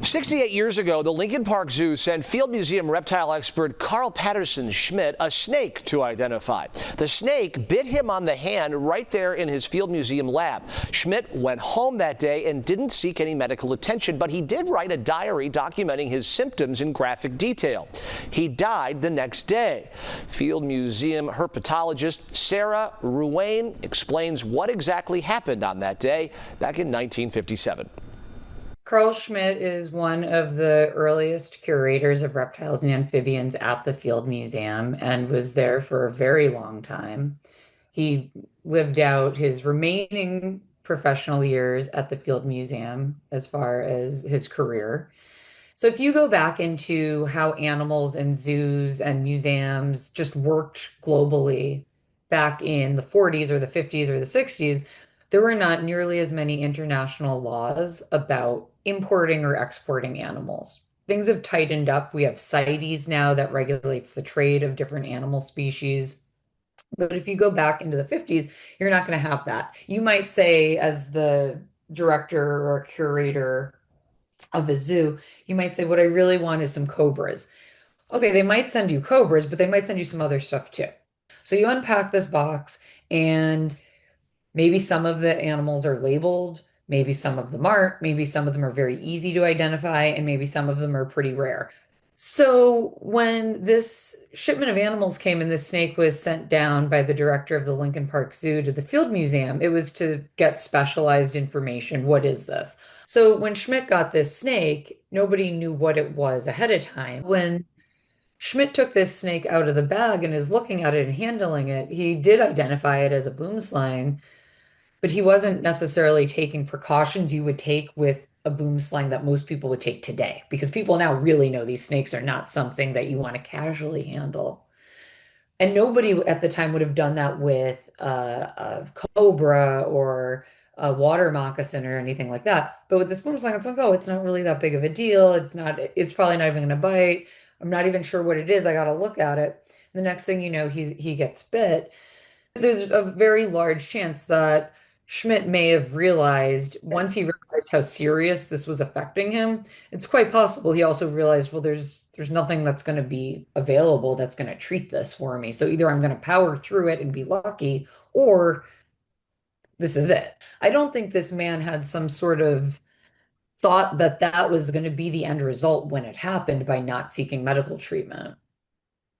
68 years ago, the Lincoln Park Zoo sent Field Museum reptile expert Karl Patterson Schmidt a snake to identify. The snake bit him on the hand right there in his Field Museum lab. Schmidt went home that day and didn't seek any medical attention, but he did write a diary documenting his symptoms in graphic detail. He died the next day. Field Museum herpetologist Sara Ruane explains what exactly happened on that day back in 1957. Karl Schmidt is one of the earliest curators of reptiles and amphibians at the Field Museum and was there for a very long time. He lived out his remaining professional years at the Field Museum as far as his career. So if you go back into how animals and zoos and museums just worked globally back in the 40s or the 50s or the 60s, there were not nearly as many international laws about importing or exporting animals. Things have tightened up. We have CITES now that regulates the trade of different animal species. But if you go back into the 50s, you're not going to have that. You might say, as the director or curator of a zoo, you might say, what I really want is some cobras. Okay, they might send you cobras, but they might send you some other stuff too. So you unpack this box and maybe some of the animals are labeled, maybe some of them aren't, maybe some of them are very easy to identify, and maybe some of them are pretty rare. So when this shipment of animals came and this snake was sent down by the director of the Lincoln Park Zoo to the Field Museum, it was to get specialized information. What is this? So when Schmidt got this snake, nobody knew what it was ahead of time. When Schmidt took this snake out of the bag and is looking at it and handling it, he did identify it as a boomslang, but he wasn't necessarily taking precautions you would take with a boomslang that most people would take today, because people now really know these snakes are not something that you want to casually handle. And nobody at the time would have done that with a cobra or a water moccasin or anything like that. But with this boomslang, it's like, oh, it's not really that big of a deal. It's probably not even going to bite. I'm not even sure what it is. I got to look at it. And the next thing you know, he gets bit. There's a very large chance that Schmidt may have realized, once he realized how serious this was affecting him, it's quite possible he also realized, well, there's nothing that's going to be available that's going to treat this for me. So either I'm going to power through it and be lucky, or this is it. I don't think this man had some sort of thought that that was going to be the end result when it happened by not seeking medical treatment.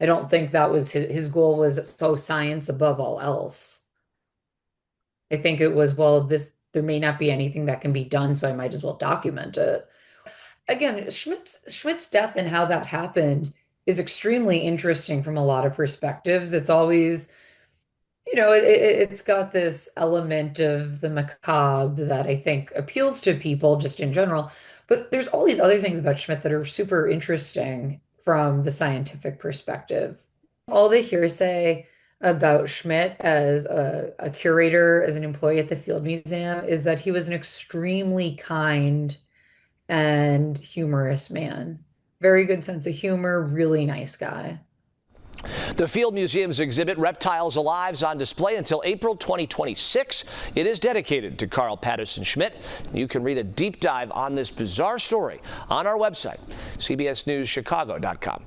I don't think that was his goal, was so science above all else. I think it was, well, there may not be anything that can be done, so I might as well document it. Again, Schmidt's death and how that happened is extremely interesting from a lot of perspectives. It's always, it's got this element of the macabre that I think appeals to people just in general. But there's all these other things about Schmidt that are super interesting from the scientific perspective. All the hearsay about Schmidt as a curator, as an employee at the Field Museum, is that he was an extremely kind and humorous man. Very good sense of humor, really nice guy. The Field Museum's exhibit, Reptiles Alive, is on display until April 2026. It is dedicated to Karl Patterson Schmidt. You can read a deep dive on this bizarre story on our website, cbsnewschicago.com.